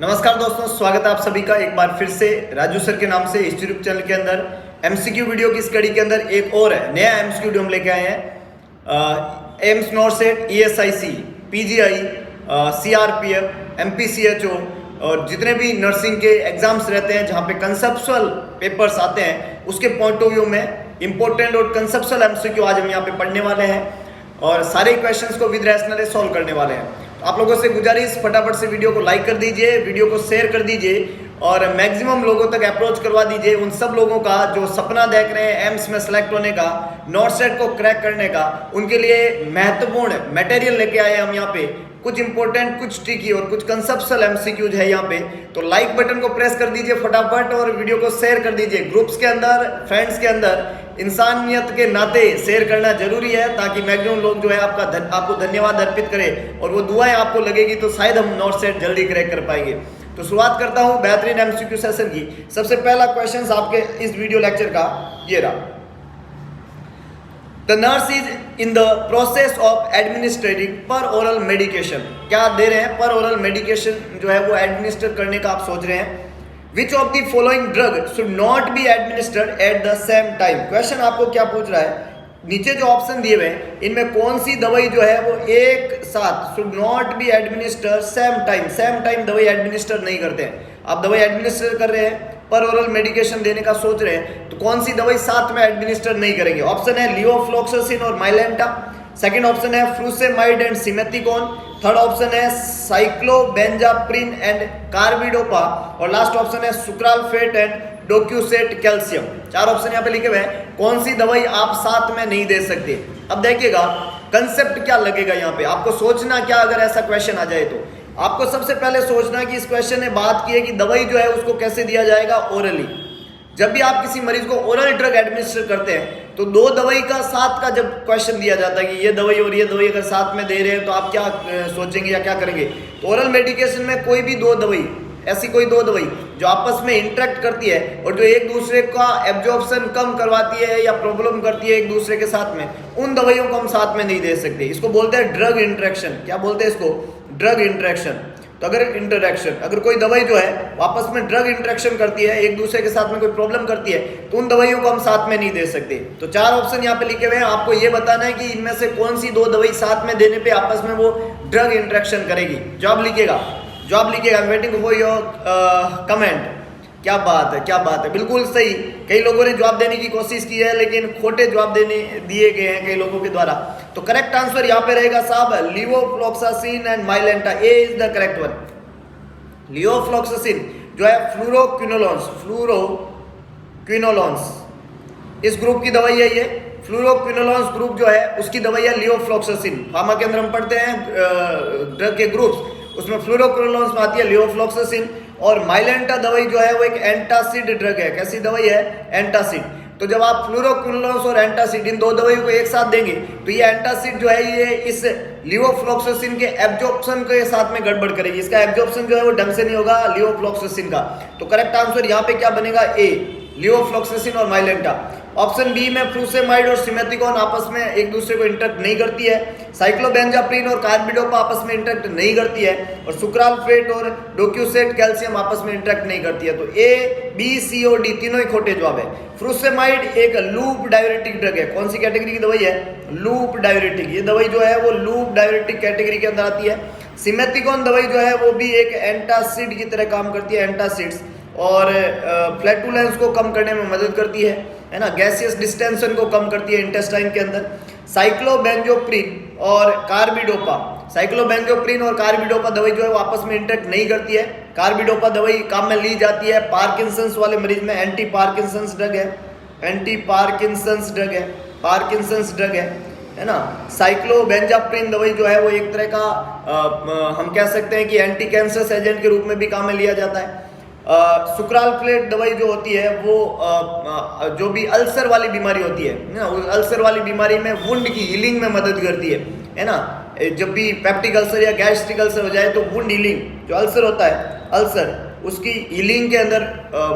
नमस्कार दोस्तों, स्वागत है आप सभी का एक बार फिर से राजू सर के नाम से इस यूट्यूब चैनल के अंदर एमसीक्यू वीडियो की इस कड़ी के अंदर एक और नया एमसीक्यू वीडियो हम लेके आए हैं। AIIMS NORCET, ESIC, PGI, CRPF, MPCHO और जितने भी नर्सिंग के एग्जाम्स रहते हैं जहाँ पे कंसेप्चुअल पेपर्स आते हैं उसके पॉइंट ऑफ व्यू में इंपॉर्टेंट और कंसेप्चुअल एमसीक्यू आज हम यहाँ पे पढ़ने वाले हैं और सारे क्वेश्चंस को विद रैशनल सॉल्व करने वाले हैं। तो आप लोगों से गुजारिश, फटाफट से वीडियो को लाइक कर दीजिए, वीडियो को शेयर कर दीजिए और मैक्सिमम लोगों तक अप्रोच करवा दीजिए। उन सब लोगों का जो सपना देख रहे हैं एम्स में सेलेक्ट होने का, नॉर्सेट को क्रैक करने का, उनके लिए महत्वपूर्ण मटेरियल लेके आए हम यहाँ पे। कुछ इंपॉर्टेंट, कुछ ट्रिकी और कुछ कंसेप्चुअल एमसीक्यूज है यहाँ पे। तो लाइक बटन को प्रेस कर दीजिए फटाफट और वीडियो को शेयर कर दीजिए ग्रुप्स के अंदर, फ्रेंड्स के अंदर। इंसानियत के नाते शेयर करना जरूरी है ताकि मैक्सिमम लोग जो है आपको धन्यवाद अर्पित करें और वो दुआएं आपको लगेगी तो शायद हम नॉर्सेट जल्दी क्रैक कर पाएंगे। तो शुरुआत करता हूं बेहतरीन एमसीक्यू सेशन की। सबसे पहला क्वेश्चन आपके इस वीडियो लेक्चर का ये रहा। The nurse is in the process of administrating पर ओरल मेडिकेशन। क्या दे रहे हैं? पर ओरल मेडिकेशन जो है वो एडमिनिस्टर करने का आप सोच रहे हैं। विच of the following drug should not be administered at the same time. Question आपको क्या पूछ रहा है? नीचे जो ऑप्शन दिए हुए हैं इनमें कौन सी दवाई जो है वो एक साथ should not be administer same time दवाई एडमिनिस्टर नहीं करते हैं। आप दवाई एडमिनिस्टर कर रहे हैं, पर ओरल मेडिकेशन देने का सोच रहे हैं, तो कौन सी दवाई साथ में एडमिनिस्टर नहीं करेंगे? ऑप्शन है लियोफ्लॉक्सासिन और माइलेंटा, सेकंड ऑप्शन है frusemide and simethicone, third option है साइक्लोबेंजाप्रिन एंड कार्बिडोपा और लास्ट ऑप्शन है सुक्राल्फेट एंड डोक्यूसेट कैल्शियम। चार ऑप्शन यहाँ पे लिखे हुए हैं, कौन सी दवाई आप साथ में नहीं दे सकते। अब देखिएगा कंसेप्ट क्या लगेगा यहाँ पे। आपको सोचना क्या, अगर ऐसा क्वेश्चन आ जाए तो आपको सबसे पहले सोचना कि इस क्वेश्चन ने बात की है कि दवाई जो है उसको कैसे दिया जाएगा, ओरली। जब भी आप किसी मरीज को ओरल ड्रग एडमिनिस्टर करते हैं तो दो दवाई का साथ का जब क्वेश्चन दिया जाता है कि ये दवाई और ये दवाई अगर साथ में दे रहे हैं तो आप क्या सोचेंगे या क्या करेंगे। तो ओरल मेडिकेशन में कोई भी दो दवाई, ऐसी कोई दो दवाई जो आपस में इंटरेक्ट करती है और जो एक दूसरे का एब्जॉर्प्शन कम करवाती है या प्रॉब्लम करती है एक दूसरे के साथ में, उन दवाइयों को हम साथ में नहीं दे सकते। इसको बोलते हैं ड्रग इंटरेक्शन। क्या बोलते हैं इसको? Drug interaction. तो अगर कोई दवाई जो है आपस में ड्रग इंटरेक्शन करती है, एक दूसरे के साथ में कोई प्रॉब्लम करती है, तो उन दवाइयों को हम साथ में नहीं दे सकते। तो चार ऑप्शन यहाँ पे लिखे हुए हैं, आपको ये बताना है कि इनमें से कौन सी दो दवाई साथ में देने पे आपस में वो ड्रग इंटरेक्शन करेगी। जवाब लिखिएगा, वेटिंग फॉर योर कमेंट। क्या बात है, बिल्कुल सही। कई लोगों ने जवाब देने की कोशिश की है लेकिन खोटे जवाब दिए गए हैं कई लोगों के द्वारा। तो करेक्ट आंसर यहाँ पे रहेगा साहब levofloxacin and Mylanta. A is the correct one. Levofloxacin जो है फ्लोरोक्विनोलॉन्स इस ग्रुप की दवाई है। ये फ्लोरोक्विनोलॉन्स ग्रुप जो है उसकी दवाई है लिवोफ्लॉक्सासिन। फार्मा के अंदर हम पढ़ते हैं ड्रग के ग्रुप्स, उसमें फ्लोरोक्विनोलॉन्स में आती है लिवोफ्लॉक्सासिन। और माइलेंटा दवाई जो है वो एक एंटासिड ड्रग है। कैसी दवाई है? एंटासिड। तो जब आप फ्लोरोक्विनोलॉन्स और एंटासिड इन दो दवाइयों को एक साथ देंगे तो ये एंटासिड जो है ये इस लिवोफ्लॉक्सासिन के एब्जॉर्प्शन के साथ में गड़बड़ करेगी। इसका एब्जॉर्प्शन जो है वो ढंग से नहीं होगा लिवोफ्लॉक्सासिन का। तो करेक्ट आंसर यहाँ पे क्या बनेगा? ए, लिवोफ्लॉक्सासिन और माइलेंटा। ऑप्शन बी में फ्रूसेमाइड और सिमेथिकोन आपस में एक दूसरे को इंटरेक्ट नहीं करती है। साइक्लोबेंजाप्रिन और कार्बिडोपा आपस में इंटरेक्ट नहीं करती है और सुक्राल्फेट और डोक्यूसेट कैल्शियम आपस में इंटरेक्ट नहीं करती है। तो ए, बी, सी और डी तीनों ही खोटे जवाब है। फ्रूसेमाइड एक लूप डायरेटिक ड्रग है। कौन सी कैटेगरी की दवाई है? Loop diuretic. ये दवाई जो है वो लूप डायरेटिक कैटेगरी के अंदर आती है। सिमेथिकोन दवाई जो है वो भी एक एंटासिड की तरह काम करती है, एंटासिड्स, और फ्लैटुलेंस को कम करने में मदद करती है ना, गैसियस डिस्टेंशन को कम करती है इंटेस्टाइन के अंदर। साइक्लोबेंजोप्रिन और कार्बिडोपा दवाई जो है वो आपस में इंटरेक्ट नहीं करती है। कार्बिडोपा दवाई काम में ली जाती है पार्किंसंस वाले मरीज में, एंटी पार्किंसंस ड्रग है ना। साइक्लोबेंजाप्रिन दवाई जो है वो एक तरह का हम कह सकते हैं कि एंटी कैंसर एजेंट के रूप में भी काम में लिया जाता है। सुक्राल्फेट दवाई जो होती है वो जो भी अल्सर वाली बीमारी होती है ना, उस अल्सर वाली बीमारी में वुंड की हीलिंग में मदद करती है ना। जब भी पेप्टिक अल्सर या गैस्ट्रिक अल्सर हो जाए तो वुंड हीलिंग, जो अल्सर होता है अल्सर, उसकी हीलिंग के अंदर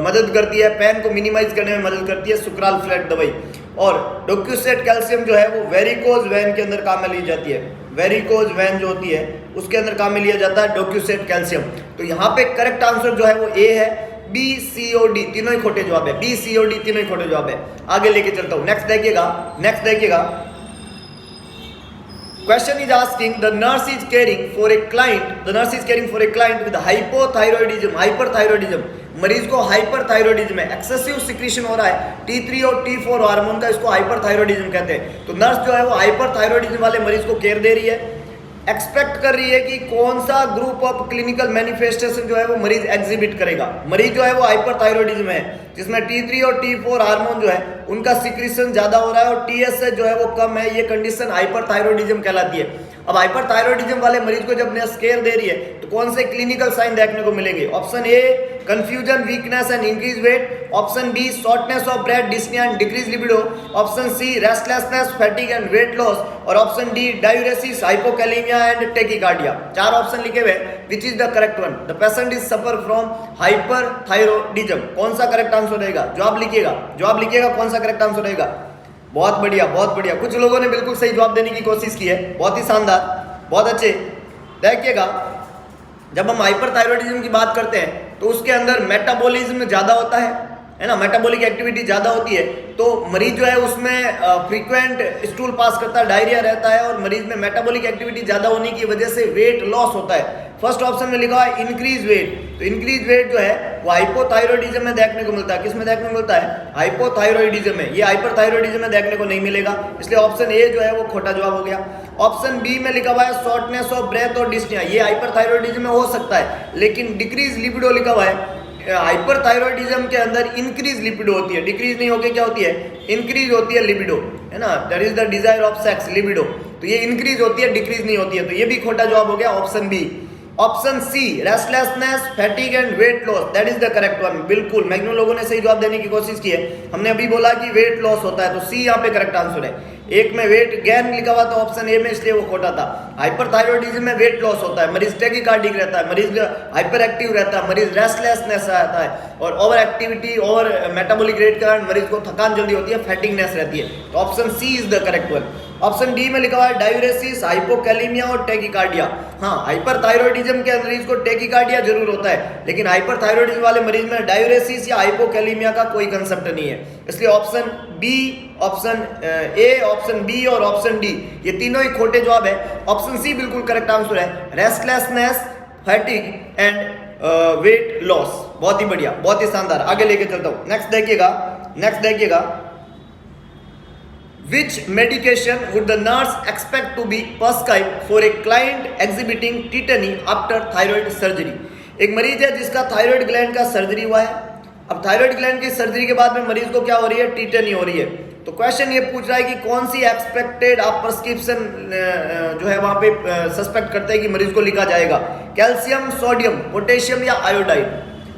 मदद करती है, पेन को मिनिमाइज करने में मदद करती है सुक्राल्फेट दवाई। और डोक्यूसेट कैल्शियम जो है वो वेरिकोज वेन के अंदर काम में ली जाती है। वेरिकोज वेन जो होती है उसके अंदर काम में लिया जाता है डोक्यूसेट कैल्शियम। तो यहाँ पे करेक्ट आंसर जो है वो ए है, बी सी और डी तीनों ही खोटे जवाब है, बी सी और डी तीनों ही खोटे जवाब है। आगे लेके चलता हूं, नेक्स्ट देखिएगा। Question is asking, the nurse is caring for a client with hypothyroidism, मरीज को हाइपरथायरॉइडिज्म है, एक्सेसिव सिक्रीशन हो रहा है T3 और T4 हार्मोन का, इसको हाइपरथायरॉइडिज्म कहते हैं। तो नर्स जो है वो हाइपरथायरॉइडिज्म वाले मरीज को केयर दे रही है, एक्सपेक्ट कर रही है कि कौन सा ग्रुप ऑफ क्लिनिकल मैनिफेस्टेशन जो है वो मरीज एग्जिबिट करेगा। मरीज जो है वो हाइपरथायरॉइडिज्म है जिसमें T3 और T4 हार्मोन जो है उनका सिक्रीशन ज्यादा हो रहा है और TSH जो है वो कम है, ये कंडीशन हाइपरथायरॉइडिज्म कहलाती है। अब हाइपरथायरॉइडिज्म वाले मरीज को जब नर्स केयर दे रही है तो कौन से क्लिनिकल साइन देखने को मिलेंगे? Option A confusion, weakness and increase weight, option B shortness of breath, dyspnea and decrease libido, option C restlessness, fatigue and weight loss, और option D diuresis, hypokalemia and tachycardia. 4 option लिखे हुए, which is the correct one? The patient is suffer from hyperthyroidism. कौन सा correct answer रहेगा? जवाब लिखिएगा कौन सा करेक्ट आंसर रहेगा। बहुत बढ़िया। कुछ लोगों ने बिल्कुल सही जवाब देने की कोशिश की है, बहुत ही शानदार, बहुत अच्छे। देखिएगा, जब हम हाइपरथायरॉइडिज्म की बात करते हैं तो उसके अंदर मेटाबॉलिज्म ज़्यादा होता है ना, मेटाबॉलिक एक्टिविटी ज़्यादा होती है, तो मरीज जो है उसमें फ्रीक्वेंट स्टूल पास करता है, डायरिया रहता है, और मरीज में मेटाबॉलिक एक्टिविटी ज़्यादा होने की वजह से वेट लॉस होता है। फर्स्ट ऑप्शन में लिखा है इंक्रीज वेट, तो इंक्रीज वेट जो है वो हाइपोथायरॉइडिज्म में देखने को मिलता है। किस में देखने को मिलता है? हाइपोथायरॉइडिज्म में। ये हाइपरथायरॉइडिज्म में देखने को नहीं मिलेगा, इसलिए ऑप्शन ए जो है वो खोटा जवाब हो गया। ऑप्शन बी में लिखा हुआ है शॉर्टनेस ऑफ ब्रेथ और डिस्निया, ये हाइपरथायरॉइडिज्म में हो सकता है, लेकिन डिक्रीज लिबिडो लिखा हुआ है। हाइपरथायरॉइडिज्म के अंदर इंक्रीज लिबिडो होती है, डिक्रीज नहीं होकर क्या होती है? इंक्रीज होती है लिबिडो, है ना, that is the desire of sex, libido. तो ये इंक्रीज होती है, डिक्रीज नहीं होती है, तो ये भी खोटा जवाब हो गया option B. Option C restlessness, fatigue and weight loss, that is the correct one. बिल्कुल, मैक्सिमम लोगों ने सही जवाब देने की कोशिश की है। हमने अभी बोला कि वेट लॉस होता है, तो सी यहाँ पे करेक्ट आंसर है। एक में वेट गेन लिखा हुआ था ऑप्शन ए में, इसलिए वो खोटा था। हाइपरथायरॉइडिज्म में वेट लॉस होता है, मरीज टैकीकार्डिक रहता है, मरीज हाइपर एक्टिव रहता है, मरीज रेस्टलेसनेस रहता है, और ओवर एक्टिविटी और मेटाबॉलिक रेट के कारण मरीज को थकान जल्दी होती है, फैटिगनेस रहती है। तो option C is the correct one. Option D में लिखा हुआ है डायूरेसिस, हाइपोकैलेमिया और टैकीकार्डिया। हाँ, हाइपरथायरॉइडिज्म के मरीज को टैकीकार्डिया जरूर होता है, लेकिन हाइपरथायरॉइडिज्म वाले मरीज में डायूरेसिस या हाइपोकैलेमिया का कोई कंसेप्ट नहीं है, इसलिए option B, option A, option B और ऑप्शन डी ये तीनों ही खोटे जवाब है। ऑप्शन सी बिल्कुल करेक्ट आंसर है, restlessness, fatigue and weight loss. बहुत ही बढ़िया, बहुत ही शानदार। आगे लेके चलता हूं, नेक्स्ट देखिएगा। Which medication would the nurse expect to be prescribed for a client exhibiting tetany after thyroid surgery? एक मरीज है जिसका थायराइड ग्लैंड का सर्जरी हुआ है। अब थायराइड ग्लैंड की सर्जरी के बाद में मरीज को क्या हो रही है? टीटनी हो रही है। तो क्वेश्चन ये पूछ रहा है कि कौन सी एक्सपेक्टेड आप प्रिस्क्रिप्शन जो है वहां पे सस्पेक्ट करते हैं कि मरीज को लिखा जाएगा, कैल्शियम, सोडियम, पोटेशियम या आयोडाइन?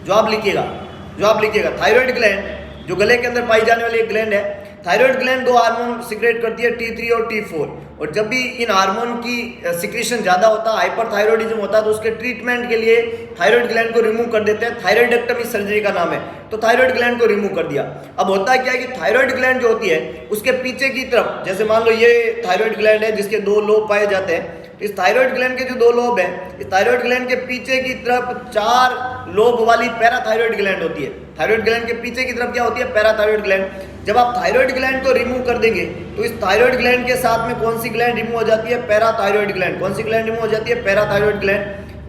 जवाब लिखिएगा। थायराइड ग्लैंड जो गले के अंदर पाई जाने वाली एक ग्लैंड है, थायराइड ग्लैंड 2 हार्मोन सिक्रेट करती है, T3 और T4, और जब भी इन हार्मोन की सिक्रेशन ज़्यादा होता है, हाइपरथायरॉइडिज्म होता है, तो उसके ट्रीटमेंट के लिए थायराइड ग्लैंड को रिमूव कर देते हैं। थायराइडेक्टमी सर्जरी का नाम है, तो थायराइड ग्लैंड को रिमूव कर दिया। अब होता क्या है कि थायराइड ग्लैंड जो होती है उसके पीछे की तरफ, जैसे मान लो ये थायराइड ग्लैंड है जिसके 2 लोब पाए जाते हैं, तो इस थायराइड ग्लैंड के जो 2 लोब हैं, इस थायराइड ग्लैंड के पीछे की तरफ 4 लोब वाली पैराथायराइड ग्लैंड होती है। थायराइड ग्लैंड के पीछे की तरफ क्या होती है? Parathyroid gland. जब आप थायराइड ग्लैंड को रिमूव कर देंगे तो इस थायराइड ग्लैंड के साथ में कौन सी ग्लैंड रिमूव हो जाती है? Parathyroid gland. कौन सी ग्लैंड रिमूव हो जाती है? Parathyroid gland.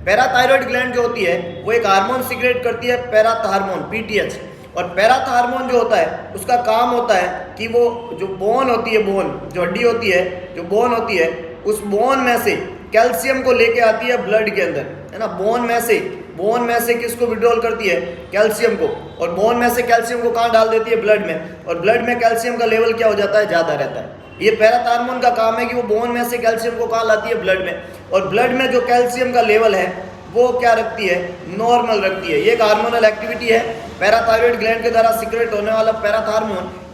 पैराथायराइड ग्लैंड जो होती है वो एक हार्मोन सिक्रेट करती है, पैराथार्मोन, PTH। और पैराथार्मोन जो होता है उसका काम होता है कि वो जो बोन होती है, बोन जो हड्डी होती है, जो बोन होती है, उस बोन में से कैल्शियम को लेके आती है ब्लड के अंदर, है ना। बोन में से किसको विड्रॉल करती है? कैल्शियम को। और बोन में से कैल्शियम को कहाँ डाल देती है? ब्लड में। और ब्लड में कैल्शियम का लेवल क्या हो जाता है? ज़्यादा रहता है। ये पैराथार्मोन का काम है कि वो बोन में से कैल्शियम को कहाँ लाती है? ब्लड में। और ब्लड में जो कैल्शियम का लेवल है वो क्या रखती है? नॉर्मल रखती है। ये एक हार्मोनल एक्टिविटी है, पैराथायराइड ग्लैंड के द्वारा सीक्रेट होने वाला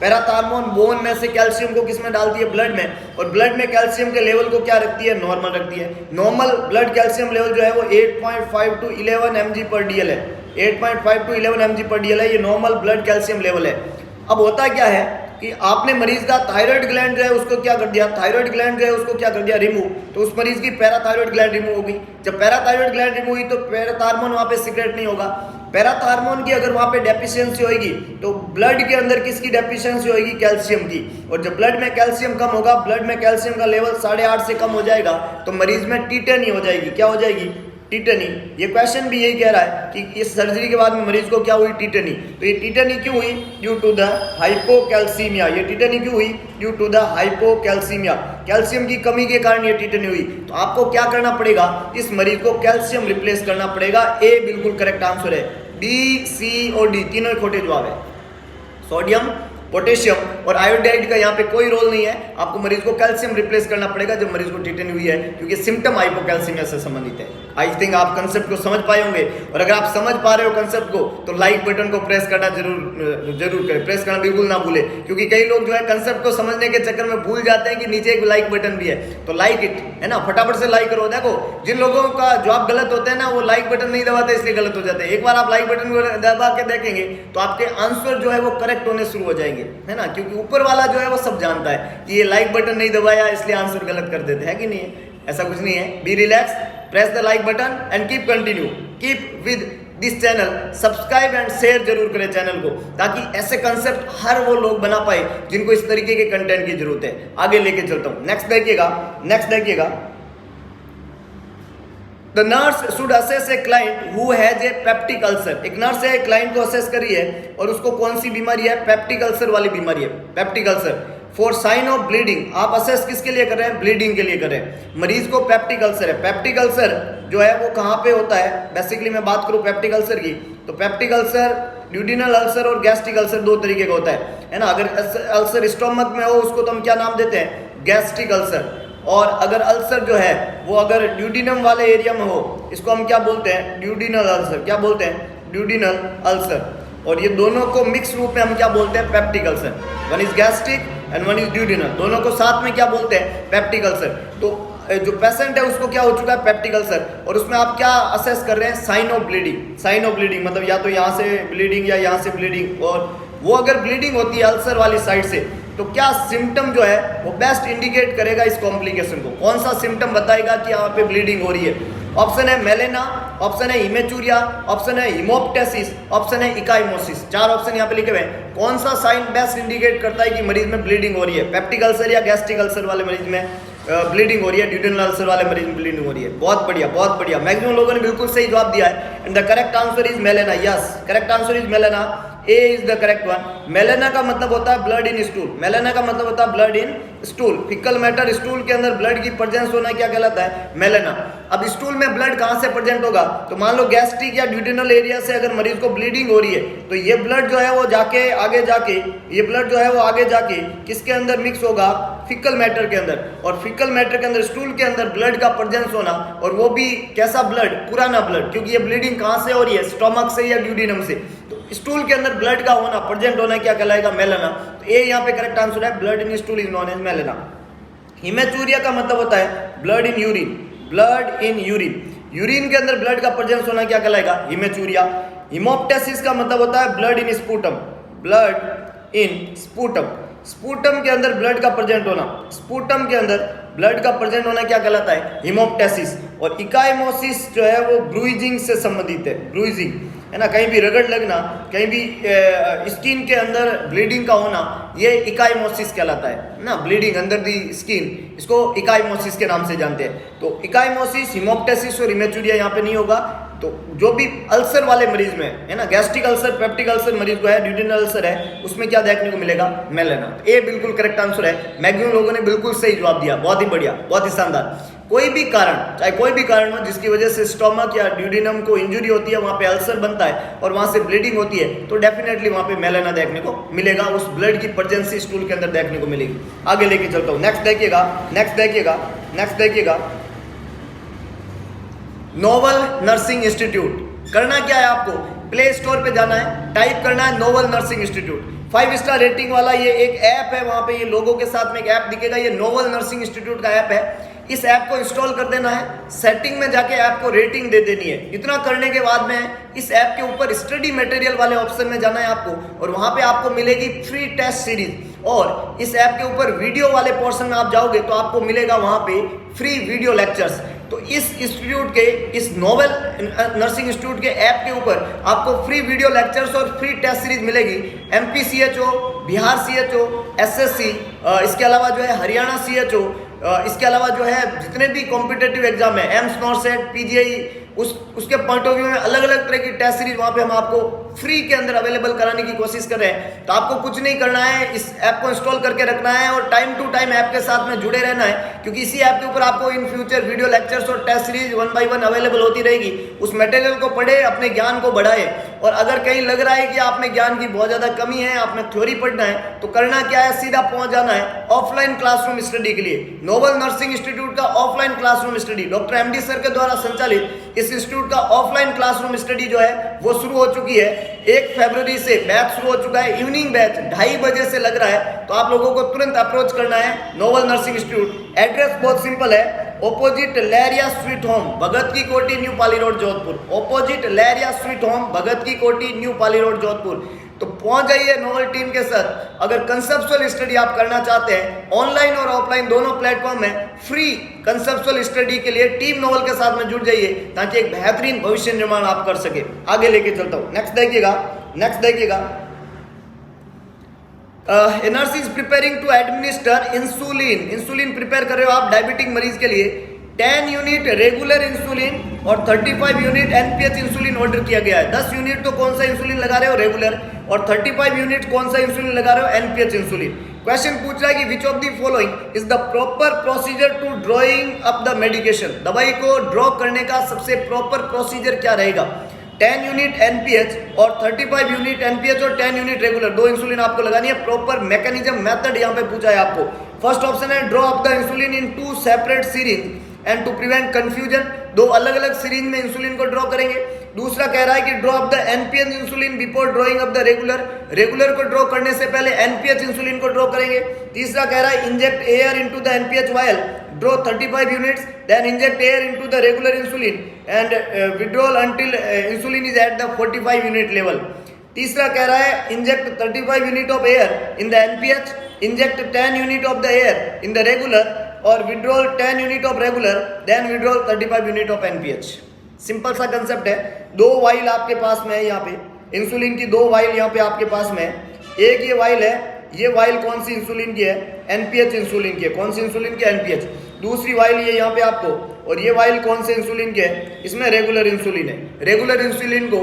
पैराथार्मोन बोन में से कैल्शियम को किसमें डालती है? ब्लड में। और ब्लड में कैल्शियम के लेवल को क्या रखती है? नॉर्मल रखती है। नॉर्मल ब्लड कैल्शियम लेवल जो है वो 8.5 to 11 mg/dl है। 8.5 to 11 mg/dl है, ये नॉर्मल ब्लड कैल्शियम लेवल है। अब होता क्या है, कि आपने मरीज का थायराइड ग्लैंड जो है उसको क्या कर दिया, थायराइड ग्लैंड जो है उसको क्या कर दिया, रिमूव, तो उस मरीज की पैराथायराइड ग्लैंड रिमूव होगी। जब पैराथायराइड ग्लैंड रिमूव हुई तो पैराथार्मोन वहां पे सीक्रेट नहीं होगा। पैराथार्मोन की अगर वहां पे डेफिशिएंसी होगी तो ब्लड के अंदर किसकी डेफिशिएंसी होगी, कैल्शियम की। और जब ब्लड में कैल्शियम कम होगा, ब्लड में कैल्शियम का लेवल 8.5 से कम हो जाएगा तो मरीज में टीटेनी हो जाएगी। क्या हो जाएगी, टीटेनी। ये क्वेश्चन भी यही कह रहा है कि इस सर्जरी के बाद में मरीज को क्या हुई, टीटेनी। तो ये टीटेनी क्यों हुई, ड्यू टू द हाइपोकैल्सीमिया। ये टीटेनी क्यों हुई, due to the hypocalcaemia, calcium की कमी के कारण ये टीटेनी हुई। तो आपको क्या करना पड़ेगा, इस मरीज को कैल्शियम रिप्लेस करना पड़ेगा। ए बिल्कुल करेक्ट आंसर है, बी, सी और डी तीनों खोटे जवाब है। सोडियम, पोटेशियम और आयोडाइड का यहाँ पे कोई रोल नहीं है। आपको मरीज को कैल्शियम रिप्लेस करना पड़ेगा जब मरीज को टीटेनी हुई है, क्योंकि सिम्टम हाइपोकैल्सीमिया से संबंधित है। आई थिंक आप कंसेप्ट को समझ पाए होंगे, और अगर आप समझ पा रहे हो कंसेप्ट को तो लाइक बटन को प्रेस करना जरूर करें, प्रेस करना बिल्कुल ना भूले, क्योंकि कई लोग जो है कंसेप्ट को समझने के चक्कर में भूल जाते हैं कि नीचे एक लाइक बटन भी है। तो लाइक इट, है ना, फटाफट से लाइक करो। देखो जिन लोगों का जवाब गलत होते हैं ना, वो लाइक बटन नहीं दबाते इसलिए गलत हो जाते हैं। एक बार आप लाइक बटन को दबा के देखेंगे तो आपके आंसर जो है वो करेक्ट होने शुरू हो जाएंगे, है ना, क्योंकि ऊपर वाला जो है वो सब जानता है कि ये लाइक बटन नहीं दबाया इसलिए आंसर गलत कर देते हैं कि नहीं है। ऐसा कुछ नहीं है। Be relax, press the like button and keep continue, keep with this channel, subscribe and share जरूर करें चैनल को, ताकि ऐसे कंसेप्ट हर वो लोग बना पाए जिनको इस तरीके के कंटेंट की जरूरत है। आगे लेके चलता हूं, नेक्स्ट देखिएगा। The nurse should assess a client who has a peptic ulcer। एक नर्स है, क्लाइंट को असेस करी है और उसको कौन सी बीमारी है, पेप्टिक अल्सर वाली बीमारी है, peptic ulcer. For sign of bleeding, आप असेस किसके लिए कर रहे हैं, ब्लीडिंग के लिए कर रहे हैं। मरीज को पेप्टिक अल्सर है। पेप्टिक अल्सर जो है वो कहाँ पे होता है, बेसिकली मैं बात करूँ पेप्टिक अल्सर की, तो पेप्टिक अल्सर ड्यूडिनल अल्सर और गैस्ट्रिक अल्सर दो तरीके का होता है ना। अगर अल्सर स्टोमक में हो उसको तो हम क्या नाम देते हैं, गैस्ट्रिक अल्सर। और अगर अल्सर जो है वो अगर ड्यूडिनम वाले एरिया में हो, इसको हम क्या बोलते हैं, ड्यूडिनल अल्सर। क्या बोलते हैं, ड्यूडिनल अल्सर। और ये दोनों को मिक्स रूप में हम क्या बोलते हैं, peptic ulcer. One is gastric and one is duodenal, दोनों को साथ में क्या बोलते हैं, पेप्टिक अल्सर। तो जो पेशेंट है उसको क्या हो चुका है, पेप्टिक अल्सर, और उसमें आप क्या असेस कर रहे हैं, sign of bleeding. Sign of bleeding मतलब या तो यहाँ से ब्लीडिंग या यहाँ से ब्लीडिंग, और वो अगर ब्लीडिंग होती है अल्सर वाली साइड से तो क्या सिम्टम जो है वो बेस्ट इंडिकेट करेगा इस कॉम्प्लिकेशन को, कौन सा सिम्टम बताएगा कि यहाँ पे ब्लीडिंग हो रही है। ऑप्शन है मेलेना, ऑप्शन है हिमेचूरिया, ऑप्शन है हिमोप्टेसिस, ऑप्शन है इकाइमोसिस। चार ऑप्शन यहाँ पे लिखे हुए हैं। कौन सा साइन बेस्ट इंडिकेट करता है कि मरीज में ब्लीडिंग हो रही है, पेप्टिक अल्सर या गैस्ट्रिक अल्सर वाले मरीज में ब्लीडिंग हो रही है, ड्यूडिनल अल्सर वाले मरीज में ब्लीडिंग हो रही है। बहुत बढ़िया, बहुत बढ़िया, मैक्सिमम लोगों ने बिल्कुल सही जवाब दिया है। And the correct answer is melaena. Yes, correct answer is melaena. A is the correct one. Melaena का मतलब होता है ब्लड इन स्टूल। मेलेना का मतलब होता है blood in stool. Faecal matter, stool के अंदर ब्लड की प्रेजेंस होना क्या कहलाता है, मेलेना। अब स्टूल में ब्लड कहाँ से प्रेजेंट होगा, तो मान लो गैस्ट्रिक या ड्यूडिनल एरिया से अगर मरीज को ब्लीडिंग हो रही है तो ये ब्लड जो है वो जाके आगे जाके ये ब्लड जो है वो आगे जाके किसके अंदर मिक्स होगा, फिकल मैटर के अंदर। और फिकल मैटर के अंदर, स्टूल के अंदर ब्लड का प्रेजेंस होना, और वो भी कैसा ब्लड, पुराना ब्लड, क्योंकि ये ब्लीडिंग कहाँ से हो रही है, स्टोमक से या ड्यूडिनम से। तो स्टूल के अंदर ब्लड का होना, प्रेजेंट होना क्या कहलाएगा, मेलेना। तो ए यहाँ पे करेक्ट आंसर है, blood in stool is known as melaena. Haematuria का मतलब होता है blood in urine. Blood in urine, urine के अंदर ब्लड का प्रेजेंस होना क्या कहलाएगा, हिमेचूरिया। हिमोप्टेसिस का मतलब होता है blood in sputum. Blood in sputum, sputum के अंदर ब्लड का प्रेजेंट होना, स्पूटम के अंदर ब्लड का प्रेजेंट होना क्या कहलाता है, हिमोप्टेसिस। और इकाइमोसिस जो है वो ब्रूइजिंग से संबंधित है, ब्रूइजिंग, है ना, कहीं भी रगड़ लगना, कहीं भी स्किन के अंदर ब्लीडिंग का होना, ये इकाइमोसिस कहलाता है ना, ब्लीडिंग अंदर दी स्किन, इसको इकाइमोसिस के नाम से जानते हैं। तो इकाइमोसिस, हिमोप्टेसिस और हिमेचूरिया यहाँ पे नहीं होगा। तो जो भी अल्सर वाले मरीज में, है ना, गैस्ट्रिक अल्सर, पेप्टिक अल्सर मरीज को है, ड्यूडिनल अल्सर है, उसमें क्या देखने को मिलेगा, मेलेना। ए बिल्कुल करेक्ट आंसर है। मैक्सिमम लोगों ने बिल्कुल सही जवाब दिया, बहुत ही बढ़िया, बहुत ही शानदार। कोई भी कारण, चाहे कोई भी कारण हो जिसकी वजह से स्टोमक या ड्यूडिनम को इंजरी होती है, वहाँ पे अल्सर बनता है और वहाँ से ब्लीडिंग होती है, तो डेफिनेटली वहाँ पे मेलेना देखने को मिलेगा, उस ब्लड की प्रेजेंस स्टूल के अंदर देखने को मिलेगी। आगे लेके चलता हूँ, नेक्स्ट देखिएगा। Novel nursing institute. करना क्या है आपको, प्ले स्टोर पे जाना है, टाइप करना है novel nursing institute. 5 star rating वाला ये एक ऐप है, वहाँ पे ये लोगों के साथ में एक ऐप दिखेगा, ये नोवल नर्सिंग इंस्टीट्यूट का ऐप है। इस ऐप को इंस्टॉल कर देना है, सेटिंग में जाके ऐप को रेटिंग दे देनी है। इतना करने के बाद में इस ऐप के ऊपर स्टडी मटेरियल वाले ऑप्शन में जाना है आपको, और वहाँ पे आपको मिलेगी फ्री टेस्ट सीरीज। और इस ऐप के ऊपर वीडियो वाले पोर्शन में आप जाओगे तो आपको मिलेगा वहां पे फ्री वीडियो लेक्चर्स। तो इस इंस्टीट्यूट के, इस नोवेल नर्सिंग इंस्टीट्यूट के ऐप के ऊपर आपको फ्री वीडियो लेक्चर्स और फ्री टेस्ट सीरीज मिलेगी। MPCHO, बिहार CHO, SSC, इसके अलावा जो है हरियाणा CHO, इसके अलावा जो है जितने भी कॉम्पिटेटिव एग्जाम है, एम्स, नॉर्सेट, PGI, उसके पॉइंट ऑफ व्यू में अलग अलग तरह की टेस्ट सीरीज वहां पे हम आपको फ्री के अंदर अवेलेबल कराने की कोशिश कर रहे हैं। तो आपको कुछ नहीं करना है, इस ऐप को इंस्टॉल करके रखना है और टाइम टू टाइम ऐप के साथ में जुड़े रहना है, क्योंकि इसी ऐप के ऊपर आपको इन फ्यूचर वीडियो लेक्चर्स और टेस्ट सीरीज 1 by 1 अवेलेबल होती रहेगी। उस मटेरियल को पढ़े, अपने ज्ञान को बढ़ाए। और अगर कहीं लग रहा है कि आप में ज्ञान की बहुत ज्यादा कमी है, आप में थ्योरी पढ़ना है, तो करना क्या है, सीधा पहुंच जाना है ऑफलाइन क्लासरूम स्टडी के लिए। नोवेल नर्सिंग इंस्टीट्यूट का offline classroom study, doctor MD sir के द्वारा संचालित इस इंस्टीट्यूट का ऑफलाइन क्लासरूम स्टडी जो है वो शुरू हो चुकी है। 1 फरवरी से बैच शुरू हो चुका है, इवनिंग बैच 2:30 बजे से लग रहा है। तो आप लोगों को तुरंत अप्रोच करना है नोवेल नर्सिंग इंस्टीट्यूट। एड्रेस बहुत सिंपल है, ऑपोजिट लहरिया स्वीट होम, भगत की कोठी, न्यू पाली रोड, जोधपुर। ऑपोजिट लहरिया स्वीट होम, भगत की कोठी, न्यू पाली रोड, जोधपुर। तो पहुंच जाइए नोवेल टीम के साथ। अगर कंसेप्चुअल स्टडी आप करना चाहते हैं, ऑनलाइन और ऑफलाइन दोनों प्लेटफॉर्म में फ्री कंसेप्चुअल स्टडी के लिए टीम नोवेल के साथ में जुड़ जाइए, ताकि एक बेहतरीन भविष्य निर्माण आप कर सके। आगे लेके चलता हूं, नेक्स्ट देखिएगा। Nurse is preparing to administer insulin prepare कर रहे हो आप डायबिटिक मरीज के लिए। 10 यूनिट रेगुलर इंसुलिन और 35 यूनिट NPH इंसुलिन ऑर्डर किया गया है। 10 यूनिट तो कौन सा इंसुलिन लगा रहे हो, रेगुलर, और 35 यूनिट कौन सा इंसुलिन लगा रहे हो, NPH इंसुलिन। क्वेश्चन पूछ रहा है कि which of the following is the proper procedure to drawing up the medication. दवाई को ड्रॉ करने का सबसे प्रॉपर प्रोसीजर क्या रहेगा। 10 यूनिट NPH और 35 यूनिट NPH और 10 यूनिट रेगुलर, 2 इंसुलिन आपको लगानी है। प्रॉपर मैकेनिज्म मेथड यहाँ पे पूछा है आपको। फर्स्ट ऑप्शन है draw up the insulin in 2 separate syringes and to prevent confusion, 2 अलग अलग सीरीज में इंसुलिन को ड्रॉ करेंगे। दूसरा कह रहा है कि draw up the NPH insulin before drawing up the regular को ड्रॉ करने से पहले NPH इंसुलिन को ड्रॉ करेंगे। तीसरा कह रहा है inject air into the NPH vial, draw 35 units, then inject air into the regular insulin and withdraw until insulin is at the 45 unit level. तीसरा कह रहा है inject 35 unit of air in the NPH, inject 10 unit of the air in the regular और withdraw 10 unit of regular, then withdraw 35 unit of NPH। Simple सा concept है। 2 while आपके पास में है, यहाँ पे इंसुलिन की 2 वाइल यहाँ पे आपके पास में है। एक ये वाइल है, ये वाइल कौन सी इंसुलिन की है, NPH इंसुलिन की है। कौन सी इंसुलिन की, NPH। दूसरी वाइल ये यहाँ पे आपको, और ये वाइल कौन से इंसुलिन की है, इसमें रेगुलर इंसुलिन है। रेगुलर इंसुलिन को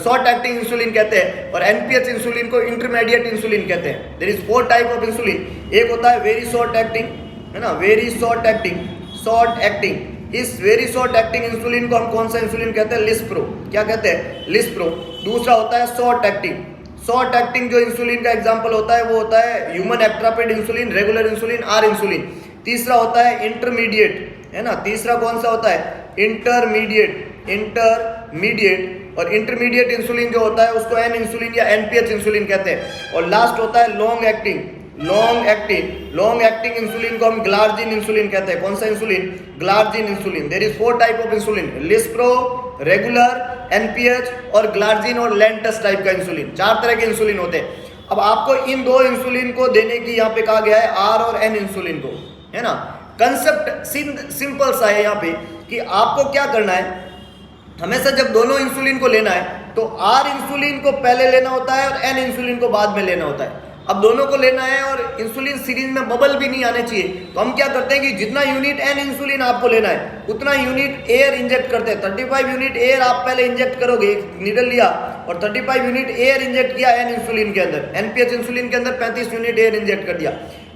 शॉर्ट एक्टिंग इंसुलिन कहते हैं और NPH इंसुलिन को इंटरमीडिएट इंसुलिन कहते हैं। There is 4 type of insulin. एक होता है वेरी शॉर्ट एक्टिंग, है ना, वेरी शॉर्ट एक्टिंग। इस वेरी शॉर्ट एक्टिंग इंसुलिन को हम कौन सा इंसुलिन कहते हैं, लिस्प्रो। क्या कहते हैं, लिस्प्रो। दूसरा होता है शॉर्ट एक्टिंग जो इंसुलिन का एग्जांपल होता है वो होता है human Actrapid insulin, regular insulin, R insulin. तीसरा होता है इंटरमीडिएट, है ना। तीसरा कौन सा होता है, इंटरमीडिएट। और इंटरमीडिएट इंसुलिन जो होता है उसको N इंसुलिन या NPH इंसुलिन कहते हैं। और लास्ट होता है लॉन्ग एक्टिंग इंसुलिन को हम ग्लार्जिन इंसुलिन कहते हैं। कौन सा insulin, glargine insulin. There is 4 type of insulin, lispro, regular, NPH और ग्लार्जिन और लेंटस टाइप का इंसुलिन। 4 तरह के इंसुलिन होते हैं। अब आपको इन 2 इंसुलिन को देने की यहाँ पे कहा गया है R और N इंसुलिन को, है ना। कंसेप्ट सिंपल सा है यहाँ पे कि आपको क्या करना है, हमेशा जब दोनों इंसुलिन को लेना है तो R इंसुलिन को पहले लेना होता है और N इंसुलिन को बाद में लेना होता है। अब दोनों को लेना है और इंसुलिन सीरीज में बबल भी नहीं आने चाहिए, तो हम क्या करते हैं कि जितना यूनिट N इंसुलिन आपको लेना है उतना यूनिट एयर इंजेक्ट करते हैं। 35 यूनिट एयर आप पहले इंजेक्ट करोगे, एक नीडल लिया और 35 यूनिट एयर इंजेक्ट किया N इंसुलिन के अंदर। NPH इंसुलिन के अंदर 35 यूनिट एयर इंजेक्ट कर दिया।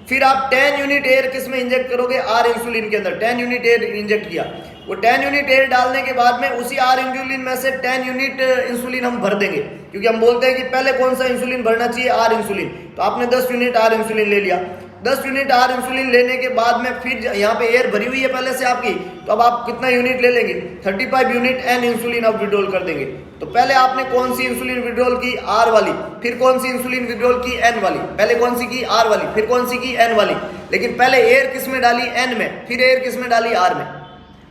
फिर आप 10 यूनिट एयर किस में इंजेक्ट करोगे, R इंसुलिन के अंदर 10 यूनिट एयर इंजेक्ट किया। वो 10 यूनिट एयर डालने के बाद में उसी R इंसुलिन में से 10 यूनिट इंसुलिन हम भर देंगे, क्योंकि हम बोलते हैं कि पहले कौन सा इंसुलिन भरना चाहिए, R इंसुलिन। तो आपने 10 यूनिट R इंसुलिन ले लिया। 10 यूनिट R इंसुलिन लेने के बाद में फिर यहाँ पे एयर भरी हुई है पहले से आपकी, तो अब आप कितना यूनिट ले लेंगे, 35 यूनिट N इंसुलिन आप विड्रॉल कर देंगे। तो पहले आपने कौन सी इंसुलिन विड्रॉल की, R वाली, फिर कौन सी इंसुलिन विड्रॉल की, N वाली। पहले कौन सी की, R वाली, फिर कौन सी की, N वाली। लेकिन पहले एयर किस में डाली, N में, फिर एयर किस में डाली, R में।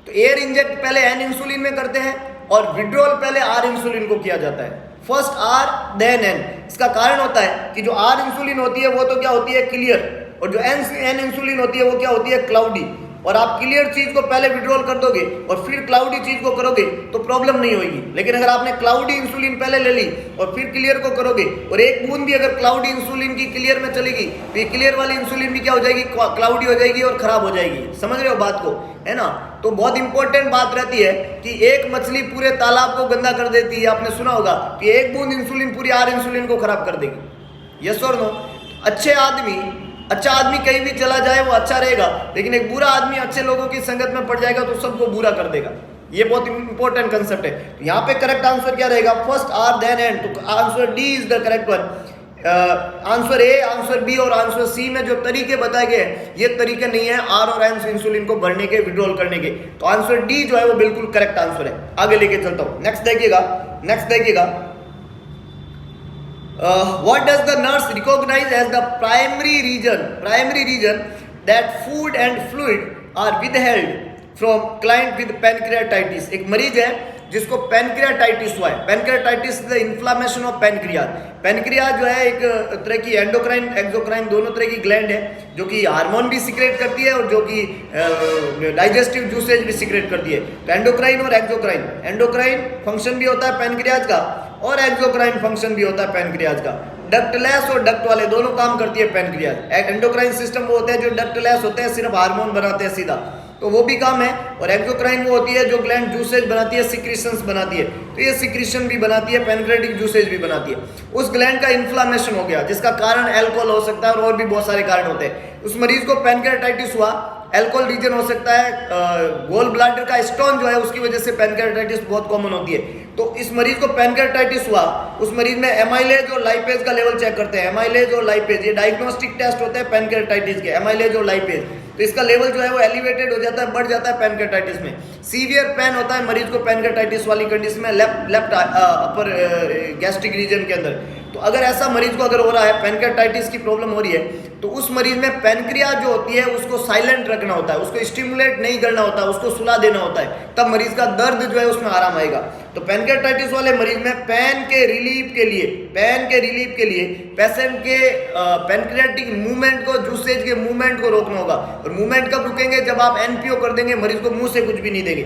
तो एयर इंजेक्ट पहले N इंसुलिन में करते हैं और विड्रॉल पहले R इंसुलिन को किया जाता है। फर्स्ट R देन N, इसका कारण होता है कि जो आर इंसुलिन होती है वो तो क्या होती है, क्लियर, और जो एन इंसुलिन होती है वो क्या होती है, क्लाउडी। और आप क्लियर चीज को पहले विड्रॉल कर दोगे और फिर क्लाउडी चीज को करोगे तो प्रॉब्लम नहीं होगी। लेकिन अगर आपने क्लाउडी इंसुलिन पहले ले ली और फिर क्लियर को करोगे, और एक बूंद भी अगर क्लाउडी इंसुलिन की क्लियर में चलेगी तो ये क्लियर वाली इंसुलिन भी क्या हो जाएगी, क्लाउडी हो जाएगी और खराब हो जाएगी। समझ रहे हो बात को, है ना। तो बहुत इंपॉर्टेंट बात रहती है कि एक मछली पूरे तालाब को गंदा कर देती है, आपने सुना होगा कि एक बूंद इंसुलिन पूरी आर इंसुलिन को खराब कर देगी। यस और नो। अच्छा आदमी कहीं भी चला जाए वो अच्छा रहेगा, लेकिन एक बुरा आदमी अच्छे लोगों की संगत में पड़ जाएगा तो सबको बुरा कर देगा। ये बहुत इंपॉर्टेंट कंसेप्ट है। तो यहाँ पे करेक्ट आंसर क्या रहेगा, फर्स्ट आर देन एंड, तो answer D is the correct one. Answer A, answer B और आंसर सी में जो तरीके बताए गए हैं ये तरीके नहीं है आर और एन इंसुलिन को भरने के, विड्रॉल करने के। तो आंसर डी जो है वो बिल्कुल करेक्ट आंसर है। आगे लेके चलता हूं, नेक्स्ट देखिएगा। What does the nurse recognize as the primary reason that food and fluid are withheld from client with pancreatitis? एक मरीज है जिसको पैनक्रियाटाइटिस हुआ है। Pancreatitis the inflammation of pancreas. Pancreas जो है एक तरह की एंडोक्राइन एक्सोक्राइन दोनों तरह की ग्लैंड है जो कि हार्मोन भी सिक्रेट करती है और जो कि डाइजेस्टिव जूसेज भी सिक्रेट करती है। तो एंडोक्राइन और एक्सोक्राइन, एंडोक्राइन फंक्शन भी होता है पैनक्रियाज का और एक्सोक्राइन फंक्शन भी होता है पैनक्रियाज का। डक्टलेस और डक्ट वाले दोनों काम करती है पैनक्रियाज। एंडोक्राइन सिस्टम वो होते हैं जो डक्टलेस होते हैं, सिर्फ हार्मोन बनाते हैं सीधा, तो वो भी काम है। और एक्सोक्राइन वो होती है जो ग्लैंड जूसेज बनाती है, सिक्रीशंस बनाती है, तो ये सिक्रीशन भी बनाती है, पैनक्रेटिक जूसेज भी बनाती है। उस ग्लैंड का इन्फ्लामेशन हो गया जिसका कारण अल्कोहल हो सकता है और भी बहुत सारे कारण होते हैं। उस मरीज को पैनक्रेटाइटिस हुआ, अल्कोहल रीजन हो सकता है, गोल ब्लैडर का स्टोन जो है उसकी वजह से पैनक्रेटाइटिस बहुत कॉमन होती है। तो इस मरीज को पैनक्रेटाइटिस हुआ, उस मरीज में एमाइलेज और लाइपेज का लेवल चेक करते हैं। एमाइलेज और लाइपेज ये डायग्नोस्टिक टेस्ट होते हैं पैनक्रेटाइटिस के, एमाइलेज और लाइपेज। तो इसका लेवल जो है वो एलिवेटेड हो जाता है, बढ़ जाता है पैनक्रेटाइटिस में। सीवियर पेन होता है मरीज को पैनक्रेटाइटिस वाली कंडीशन में लेफ्ट अपर गैस्ट्रिक रीजन के अंदर। तो अगर ऐसा मरीज को अगर हो रहा है, पैनक्रेटाइटिस की प्रॉब्लम हो रही है, तो उस मरीज में पैनक्रिया जो होती है उसको साइलेंट रखना होता है, उसको स्टिमुलेट नहीं करना होता, उसको सुला देना होता है, तब मरीज का दर्द जो है उसमें आराम आएगा। तो पैनक्रेटाइटिस वाले मरीज में पेन के रिलीफ के लिए पेशेंट के पैनक्रियाटिक मूवमेंट को, जूसेज के मूवमेंट को रोकना होगा। और मूवमेंट कब रुकेंगे, जब आप एनपीओ कर देंगे, मरीज को मुंह से कुछ भी नहीं देंगे।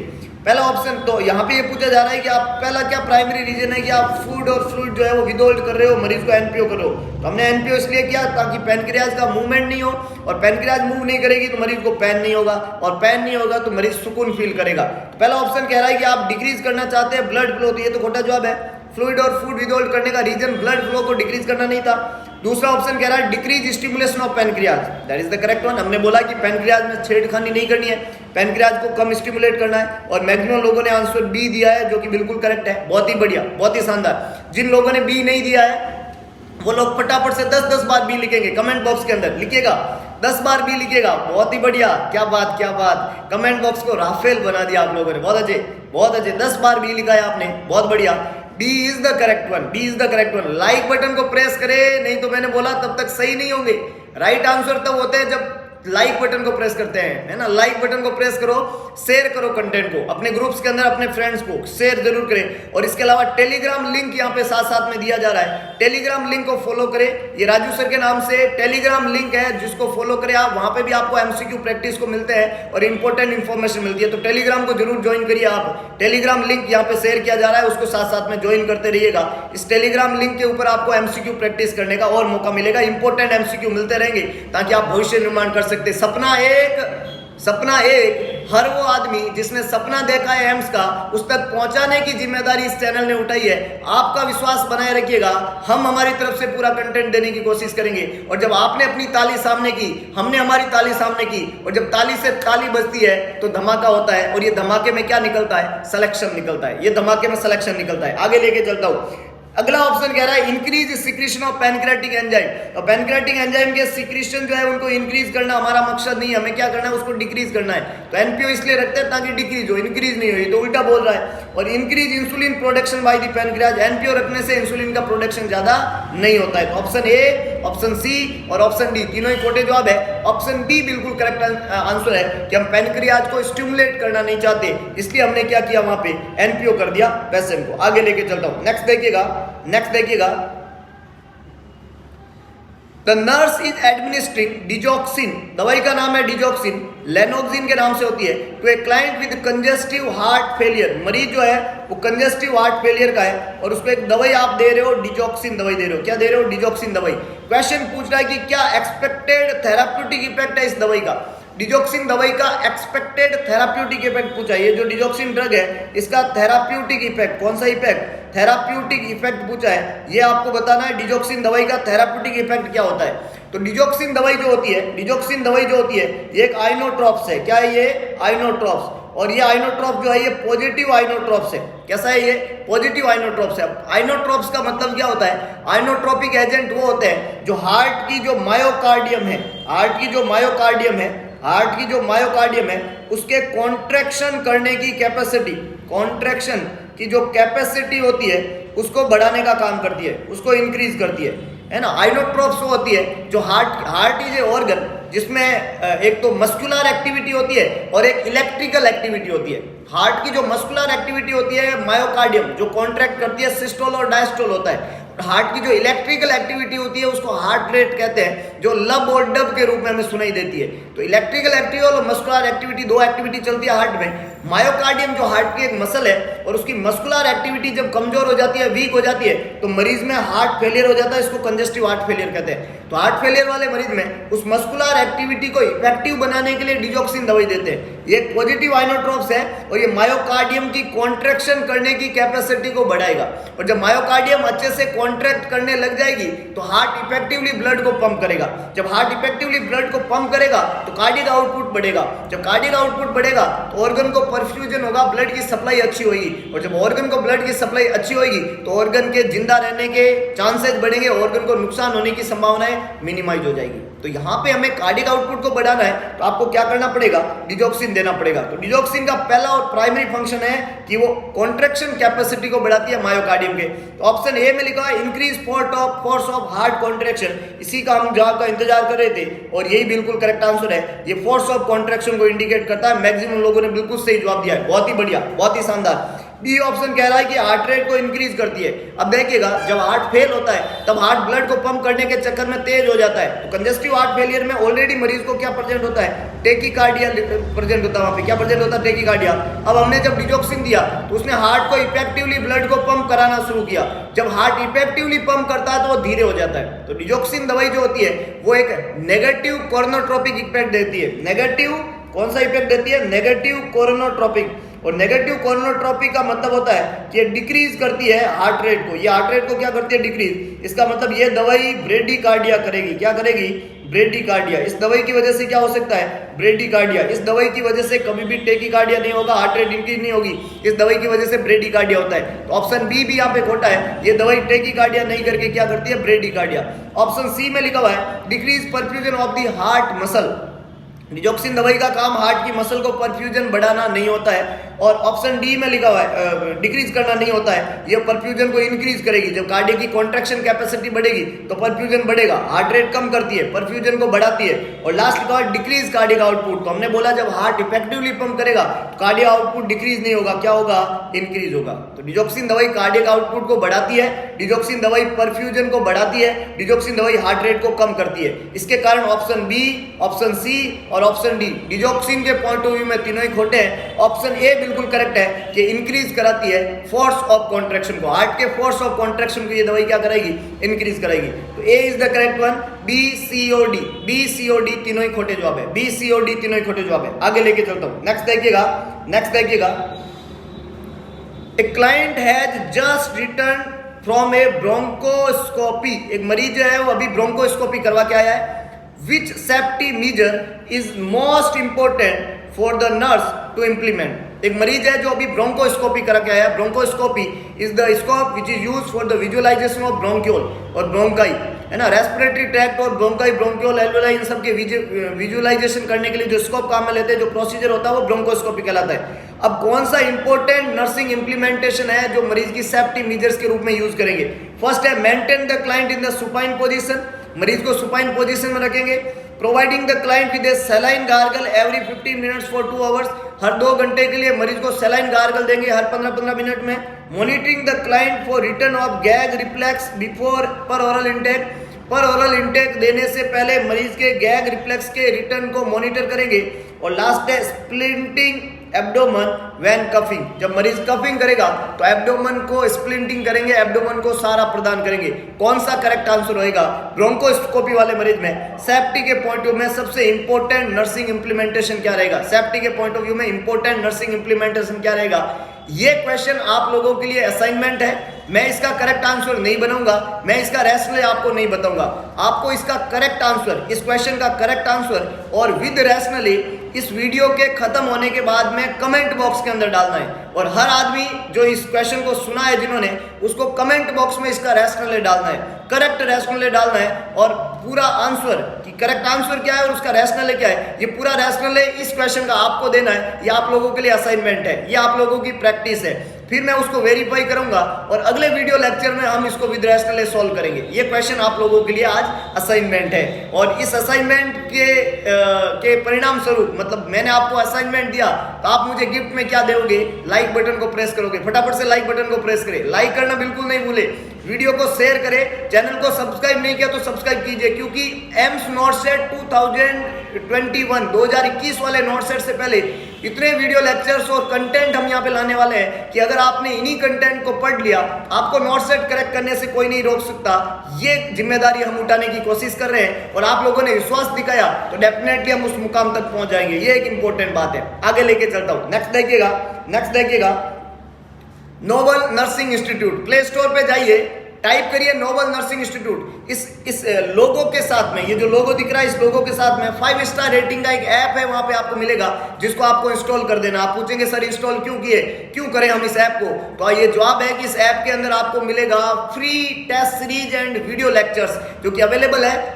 पहला ऑप्शन, तो यहाँ पे ये पूछा जा रहा है कि आप पहला क्या प्राइमरी रीजन है कि आप फूड और फ्लूइड जो है वो विदहोल्ड कर रहे हो, मरीज को एनपीओ कर रहे हो। तो हमने एनपीओ इसलिए किया ताकि पैनक्रियाज का मूवमेंट नहीं हो, और पैनक्रियाज मूव नहीं करेगी तो मरीज को पेन नहीं होगा, और पेन नहीं होगा तो मरीज सुकून फील करेगा। तो पहला ऑप्शन कह रहा है कि आप डिक्रीज करना चाहते हैं ब्लड फ्लो, तो ये तो खोटा जवाब है। फ्लूइड और फूड विदहोल्ड करने का रीजन ब्लड फ्लो को डिक्रीज करना नहीं था। दूसरा ऑप्शन कह रहा है decrease stimulation of pancreas, that is the correct one. हमने बोला कि पैनक्रियाज में छेड़खानी नहीं करनी है, पैनक्रियाज को कम स्टिमुलेट करना है। और मैक्सिमम लोगों ने आंसर बी दिया है जो कि बिल्कुल करेक्ट है, बहुत ही बढ़िया, बहुत ही शानदार। जिन लोगों ने बी नहीं दिया है वो लोग फटाफट से 10 बार बी लिखेंगे, कमेंट बॉक्स के अंदर लिखिएगा, 10 बार बी लिखिएगा, बहुत ही बढ़िया, क्या बात। कमेंट बॉक्स को राफेल बना दिया आप लोगों ने, बहुत अच्छे 10 बार बी लिखा है आपने, बहुत बढ़िया। B is the correct one. Like button को प्रेस करें, नहीं तो मैंने बोला तब तक सही नहीं होंगे। राइट आंसर तब होते हैं जब लाइक बटन को प्रेस करते हैं, है ना। लाइक बटन को प्रेस करो, शेयर करो कंटेंट को अपने ग्रुप्स के अंदर, अपने फ्रेंड्स को शेयर जरूर करें। और इसके अलावा टेलीग्राम लिंक यहाँ पे साथ में दिया जा रहा है, टेलीग्राम लिंक को फॉलो करें। ये राजू सर के नाम से टेलीग्राम लिंक है, जिसको फॉलो करें आप, वहां पे भी आपको एमसीक्यू प्रैक्टिस को मिलते हैं और इंपॉर्टेंट इंफॉर्मेशन मिलती है। तो टेलीग्राम को जरूर ज्वाइन करिए आप, टेलीग्राम लिंक यहाँ पे शेयर किया जा रहा है, उसको साथ में ज्वाइन करते रहिएगा। इस टेलीग्राम लिंक के ऊपर आपको एमसीक्यू प्रैक्टिस करने का और मौका मिलेगा, इंपॉर्टेंट एमसीक्यू मिलते रहेंगे ताकि आप भविष्य निर्माण कर सकते। सपना एक हर वो आदमी जिसने सपना देखा है एम्स का, उस तक पहुंचाने की जिम्मेदारी इस चैनल ने उठाई है। आपका विश्वास बनाए रखिएगा, हम हमारी तरफ से पूरा कंटेंट देने की कोशिश करेंगे। और जब आपने अपनी ताली सामने की, हमने हमारी ताली सामने की, और जब ताली से ताली बजती है तो धमाका होता है। और ये धमाके में क्या निकलता है, सिलेक्शन निकलता है। ये धमाके में सिलेक्शन निकलता है। आगे लेके चलता हूं। अगला ऑप्शन कह रहा है increase secretion of pancreatic enzyme. और पैनक्रेटिक एंजाइम के सिक्रीशन जो है उनको इंक्रीज करना हमारा मकसद नहीं है, हमें क्या करना है, उसको डिक्रीज करना है। तो एनपीओ इसलिए रखते हैं ताकि डिक्रीज हो, इंक्रीज नहीं हो। तो उल्टा बोल रहा है। और increase insulin production by the pancreas, NPO रखने से इंसुलिन का प्रोडक्शन ज्यादा नहीं होता है। तो ऑप्शन ए, ऑप्शन सी और ऑप्शन डी तीनों ही खोटे जवाब है। ऑप्शन बी बिल्कुल करेक्ट आंसर है कि हम पैनक्रियाज को स्टिमुलेट करना नहीं चाहते, इसलिए हमने क्या किया, वहां पे एनपीओ कर दिया पेशेंट को। आगे लेके चलता हूं, नेक्स्ट देखिएगा। The nurse is administering digoxin, दवाई का नाम है डिजॉक्सिन, लेनोक्सिन के नाम से होती है, to a client with congestive heart failure, मरीज जो है वो कंजेस्टिव हार्ट फेलियर का है और उसको एक दवाई आप दे रहे हो, डिजॉक्सिन दवाई दे रहे हो। क्या दे रहे हो? डिजॉक्सिन दवाई। क्वेश्चन पूछ रहा है कि क्या एक्सपेक्टेड थेराप्यूटिक इफेक्ट है इस दवाई का। डिजॉक्सिन दवाई का एक्सपेक्टेड थेराप्यूटिक इफेक्ट पूछा है। ये जो डिजॉक्सिन ड्रग है इसका थेराप्यूटिक इफेक्ट, कौन सा इफेक्ट? थेराप्यूटिक इफेक्ट पूछा है। ये आपको बताना है डिजॉक्सिन दवाई का थेराप्यूटिक इफेक्ट क्या होता है। तो डिजॉक्सिन दवाई जो होती है, डिजॉक्सिन दवाई जो होती है ये एक आइनोट्रॉप्स है। क्या है ये? आइनोट्रॉप्स। और ये आइनोट्रॉप जो है ये पॉजिटिव आइनोट्रॉप्स है। कैसा है ये? पॉजिटिव आइनोट्रॉप्स है। आइनोट्रॉप्स का मतलब क्या होता है? आइनोट्रोपिक एजेंट वो होते हैं जो हार्ट की जो मायोकार्डियम है, हार्ट की जो मायोकार्डियम है, हार्ट की जो मायोकार्डियम है उसके कॉन्ट्रैक्शन करने की कैपेसिटी, कॉन्ट्रैक्शन की जो कैपेसिटी होती है उसको बढ़ाने का काम करती है, उसको इंक्रीज करती है ना। आइनोट्रोप्स वो होती है जो हार्ट इज ए ऑर्गन जिसमें एक तो मस्कुलर एक्टिविटी होती है और एक इलेक्ट्रिकल एक्टिविटी होती है। हार्ट की जो मस्कुलर एक्टिविटी होती है मायोकार्डियम जो कॉन्ट्रैक्ट करती है, सिस्टोल और डायस्टोल होता है। हार्ट की जो इलेक्ट्रिकल एक्टिविटी होती है उसको हार्ट रेट कहते हैं, जो लब और डब के रूप में हमें सुनाई देती है। तो इलेक्ट्रिकल एक्टिविटी और मस्कुलर एक्टिविटी, दो एक्टिविटी चलती है हार्ट में। मायोकार्डियम जो हार्ट की एक मसल है और उसकी मस्कुलर एक्टिविटी जब कमजोर हो जाती है, वीक हो जाती है, तो मरीज में हार्ट फेलियर हो जाता है। इसको कंजेस्टिव हार्ट फेलियर कहते हैं। तो हार्ट फेलियर वाले मरीज में उस मस्कुलर एक्टिविटी को इफेक्टिव बनाने के लिए डिजॉक्सिन दवाई देते हैं। ये पॉजिटिव आइनोट्रोप्स है और ये मायोकार्डियम की कॉन्ट्रैक्शन करने की कैपेसिटी को बढ़ाएगा। और जब मायोकार्डियम अच्छे से कॉन्ट्रैक्ट करने लग जाएगी तो हार्ट इफेक्टिवली ब्लड को पंप करेगा। जब हार्ट इफेक्टिवली ब्लड को पंप करेगा तो कार्डियक आउटपुट बढ़ेगा। जब कार्डियक आउटपुट बढ़ेगा तो ऑर्गन को परफ्यूजन होगा, ब्लड की सप्लाई अच्छी होगी। और जब ऑर्गन को ब्लड की सप्लाई अच्छी होगी तो ऑर्गन के जिंदा रहने के चांसेस बढ़ेंगे, ऑर्गन को नुकसान होने की संभावनाएं मिनिमाइज हो जाएगी। तो यहाँ पे हमें कार्डियक आउटपुट को बढ़ाना है तो आपको क्या करना पड़ेगा? डिजॉक्सिन देना पड़ेगा। तो डिजॉक्सिन का पहला और प्राइमरी फंक्शन है कि वो कॉन्ट्रैक्शन कैपेसिटी को बढ़ाती है मायोकार्डियम के। तो ऑप्शन ए में लिखा है increase force of heart contraction. इसी का हम जवाब का इंतजार कर रहे थे और यही बिल्कुल करेक्ट आंसर है। ये फोर्स ऑफ कॉन्ट्रैक्शन को इंडिकेट करता है। मैक्सिमम लोगों ने बिल्कुल सही जवाब दिया है, बहुत ही बढ़िया, बहुत ही शानदार। बी ऑप्शन कह रहा है कि हार्ट रेट को इंक्रीज करती है। अब देखिएगा जब हार्ट फेल होता है तब हार्ट ब्लड को पंप करने के चक्कर में तेज हो जाता है। तो कंजेस्टिव हार्ट फेलियर में ऑलरेडी मरीज को क्या प्रेजेंट होता है? टेकीकार्डिया प्रेजेंट होता है। वहां पे क्या प्रेजेंट होता है? टेकीकार्डिया। अब हमने जब डिजॉक्सिन दिया तो उसने हार्ट को इफेक्टिवली ब्लड को पंप कराना शुरू किया। जब हार्ट इफेक्टिवली पंप करता है तो वो धीरे हो जाता है। तो डिजॉक्सिन दवाई जो होती है वो एक नेगेटिव कोरोनोट्रोपिक इफेक्ट देती है। नेगेटिव कौन सा इफेक्ट देती है? नेगेटिव कोरोनोट्रोपिक। और नेगेटिव कोरोनोट्रोपिक का मतलब होता है कि ये डिक्रीज करती है हार्ट रेट को। ये हार्ट रेट को क्या करती है? डिक्रीज। इसका मतलब ये दवाई ब्रेडिकार्डिया करेगी। क्या करेगी? ब्रेडिकार्डिया। इस दवाई की वजह से क्या हो सकता है? ब्रेडिकार्डिया। इस दवाई की वजह से कभी भी टेकीकार्डिया नहीं होगा, हार्ट रेट इंक्रीज नहीं होगी। इस दवाई की वजह से ब्रेडिकार्डिया होता है। तो ऑप्शन बी भी यहाँ पे खोटा है। ये दवाई टेकीकार्डिया नहीं करके क्या करती है? ब्रेडिकार्डिया। ऑप्शन सी में लिखा हुआ है decrease perfusion of the heart muscle. Digoxin दवाई का काम हार्ट की मसल को परफ्यूजन बढ़ाना नहीं होता है। और ऑप्शन डी में लिखा हुआ है डिक्रीज करना नहीं होता है, ये परफ्यूजन को इंक्रीज करेगी। जब कार्डियक की कॉन्ट्रैक्शन कैपेसिटी बढ़ेगी तो परफ्यूजन बढ़ेगा। हार्ट रेट कम करती है, परफ्यूजन को बढ़ाती है। और लास्ट लिखा हुआ है डिक्रीज कार्डियक आउटपुट। तो हमने बोला जब हार्ट इफेक्टिवली पंप करेगा तो कार्डियक आउटपुट डिक्रीज नहीं होगा, क्या होगा? इंक्रीज होगा। तो डिजॉक्सिन दवाई कार्डियक आउटपुट को बढ़ाती है, डिजॉक्सिन दवाई परफ्यूजन को बढ़ाती है, डिजॉक्सिन दवाई हार्ट रेट को कम करती है। इसके कारण ऑप्शन बी, ऑप्शन सी और ऑप्शन डी डिजॉक्सिन के पॉइंट ऑफ व्यू में तीनों ही खोटे हैं। ऑप्शन ए बिल्कुल करेक्ट है कि इंक्रीज कराती है फोर्स ऑफ कॉन्ट्रैक्शन को। हार्ट के फोर्स ऑफ कॉन्ट्रैक्शन को ये दवाई क्या करेगी? इंक्रीज करेगी। तो A is the correct one. B C और डी, बी सी और डी तीनों ही खोटे जवाब है। बी सी और डी तीनों ही खोटे जवाब है। आगे लेके चलता हूं। नेक्स्ट देखिएगा, नेक्स्ट देखिएगा। A client has just return from A bronchoscopy. एक मरीज है वो अभी ब्रोंकोस्कोपी करवा के आया है। Which safety measure is most important for the nurse to implement? एक मरीज है जो अभी ब्रोंकोस्कोपी करा के आया है। Bronchoscopy is the scope which is used for the visualisation of bronchiole और ब्रोंकाई, है ना। रेस्पिरेटरी ट्रैक्ट और ब्रोंकाई, ब्रोंक्यूल, एल्वेलाई, इन सब के विजुअलाइजेशन करने के लिए जो स्कोप काम में लेते हैं, जो प्रोसीजर होता है वो ब्रोंकोस्कोपी कहलाता है। अब कौन सा इंपॉर्टेंट नर्सिंग इंप्लीमेंटेशन है जो मरीज की सेफ्टी मेजर्स के रूप में यूज करेंगे? फर्स्ट है maintain the client in the supine position. मरीज को सुपाइन पोजीशन में रखेंगे। Providing the client with a saline gargle every 15 minutes for 2 hours. हर 2 घंटे के लिए मरीज को सलाइन गार्गल देंगे, हर 15-15 मिनट में। Monitoring the client for return of gag reflex before per oral intake. Per oral intake देने से पहले मरीज के गैग रिफ्लेक्स के रिटर्न को मॉनिटर करेंगे। और लास्ट है स्प्लिंटिंग एब्डोमन व्हेन कफिंग। जब मरीज कफिंग करेगा तो एब्डोमन को स्प्लिंटिंग करेंगे, एब्डोमन को सहारा प्रदान करेंगे। कौन सा करेक्ट आंसर होएगा? ब्रोंकोस्कोपी वाले मरीज में सेफ्टी के पॉइंट ऑफ व्यू में सबसे इंपॉर्टेंट नर्सिंग इंप्लीमेंटेशन क्या रहेगा? सेफ्टी के पॉइंट ऑफ व्यू में इंपॉर्टेंट नर्सिंग इंप्लीमेंटेशन क्या रहेगा? ये क्वेश्चन आप लोगों के लिए असाइनमेंट है। मैं इसका करेक्ट आंसर नहीं बनाऊंगा, मैं इसका रैशनल आपको नहीं बताऊंगा। आपको इसका करेक्ट आंसर, इस क्वेश्चन का करेक्ट आंसर और विद रैशनली इस वीडियो के खत्म होने के बाद में कमेंट बॉक्स के अंदर डालना है। और हर आदमी जो इस क्वेश्चन को सुना है जिन्होंने, उसको कमेंट बॉक्स में इसका रैशनल डालना है, करेक्ट रैशनल डालना है। और पूरा आंसर कि करेक्ट आंसर क्या है और उसका रैशनल क्या है, ये पूरा रैशनल इस क्वेश्चन का आपको देना है। ये आप लोगों के लिए असाइनमेंट है, ये आप लोगों की प्रैक्टिस है। फिर मैं उसको वेरीफाई करूंगा और अगले वीडियो लेक्चर में हम इसको विद रैशनल सॉल्व करेंगे। ये क्वेश्चन आप लोगों के लिए आज असाइनमेंट है। और इस असाइनमेंट के परिणाम स्वरूप, मतलब मैंने आपको असाइनमेंट दिया तो आप मुझे गिफ्ट में क्या दोगे? लाइक बटन को प्रेस करोगे। फटाफट से लाइक बटन को प्रेस करें, लाइक करना बिल्कुल नहीं भूले, वीडियो को शेयर करें, चैनल को सब्सक्राइब नहीं किया तो सब्सक्राइब कीजिए, क्योंकि एम्स नोट सेट 2021 वाले नोट सेट से पहले इतने वीडियो लेक्चर्स और कंटेंट हम यहाँ पे लाने वाले हैं कि अगर आपने इन्हीं कंटेंट को पढ़ लिया, आपको नोट सेट करेक्ट करने से कोई नहीं रोक सकता। ये जिम्मेदारी हम उठाने की कोशिश कर रहे हैं और आप लोगों ने विश्वास दिखाया तो डेफिनेटली हम उस मुकाम तक पहुंच जाएंगे। ये एक इंपॉर्टेंट बात है। आगे लेके चलता हूं। नेक्स्ट देखिएगा Noble Nursing Institute. Play store पे जाइए, टाइप करिए नोबल नर्सिंग इंस्टीट्यूट। इस लोगो के साथ में, ये जो लोगो दिख रहा है, इस लोगो के साथ में 5 स्टार रेटिंग का एक ऐप है, वहां पे आपको मिलेगा, जिसको आपको इंस्टॉल कर देना। आप पूछेंगे सर इंस्टॉल क्यों किए, क्यों करें हम इस ऐप को? तो ये जवाब है कि इस ऐप के अंदर आपको मिलेगा free test series and video lectures जो कि अवेलेबल है।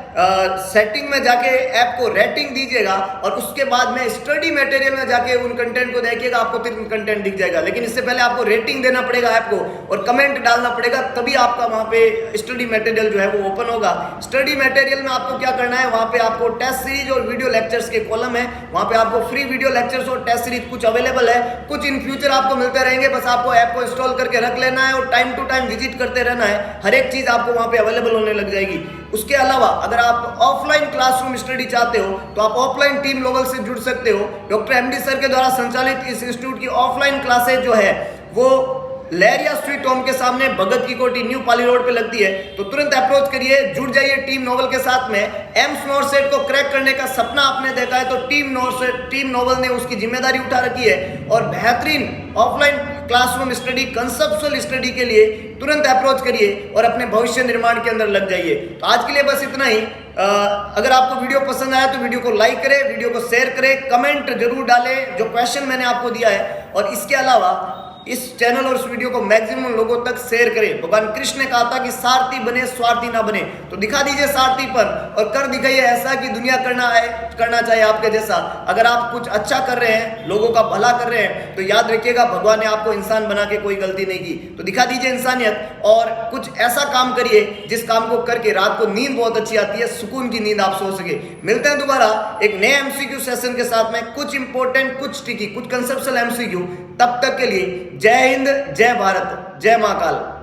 सेटिंग में जाके ऐप को रेटिंग दीजिएगा और उसके बाद में स्टडी मटेरियल में जाके उन कंटेंट को देखिएगा, आपको 3 कंटेंट दिख जाएगा। लेकिन इससे पहले आपको रेटिंग देना पड़ेगा ऐप को और कमेंट डालना पड़ेगा, तभी आपका वहां पे स्टडी मटेरियल जो है वो ओपन होगा। स्टडी मटेरियल में आपको क्या करना है, वहां पे आपको टेस्ट सीरीज और वीडियो लेक्चर्स के कॉलम है, वहां पे आपको फ्री वीडियो लेक्चर्स और टेस्ट सीरीज कुछ अवेलेबल है, कुछ इन फ्यूचर आपको मिलते रहेंगे। बस आपको ऐप को इंस्टॉल करके रख लेना है और टाइम टू टाइम विजिट करते रहना है। हर एक चीज आपको वहां पे अवेलेबल होने लग जाएगी। उसके अलावा अगर आप ऑफलाइन क्लासरूम स्टडी चाहते हो तो आप ऑफलाइन टीम लोगल से जुड़ सकते हो। डॉक्टर एमडी सर के द्वारा संचालित इस इंस्टीट्यूट की ऑफलाइन क्लासेज जो है वो लहरिया स्वीट होम के सामने भगत की कोठी न्यू पाली रोड पे लगती है। तो तुरंत अप्रोच करिए, जुड़ जाइए टीम नोबल के साथ में। एम्स नोट सेट को क्रैक करने का सपना आपने देखा है तो टीम नोबल ने उसकी जिम्मेदारी उठा रखी है और बेहतरीन offline classroom study, conceptual study के लिए तुरंत अप्रोच करिए और अपने भविष्य निर्माण के अंदर लग जाइए। तो आज के लिए बस इतना ही। अगर आपको वीडियो पसंद आया तो वीडियो को लाइक करें, वीडियो को शेयर करें, कमेंट जरूर डालें जो क्वेश्चन मैंने आपको दिया है। और इसके अलावा इस चैनल और इस वीडियो को मैक्सिमम लोगों तक शेयर करें। भगवान कृष्ण ने कहा था कि सारथी बने स्वार्थी ना बने, तो दिखा दीजिए सारथीपन और कर दिखाइए ऐसा कि दुनिया करना चाहिए आपके जैसा। अगर आप कुछ अच्छा कर रहे हैं, लोगों का भला कर रहे हैं, तो याद रखिएगा भगवान ने आपको इंसान बना के कोई गलती नहीं की। तो दिखा दीजिए इंसानियत और कुछ ऐसा काम करिए जिस काम को करके रात को नींद बहुत अच्छी आती है, सुकून की नींद आप सो सके। मिलते हैं दोबारा एक नए एमसीक्यू सेशन के साथ में, कुछ इंपॉर्टेंट, कुछ ट्रिकी, कुछ कंसेप्चुअल एमसीक्यू। तब तक के लिए जय हिंद, जय भारत, जय महाकाल।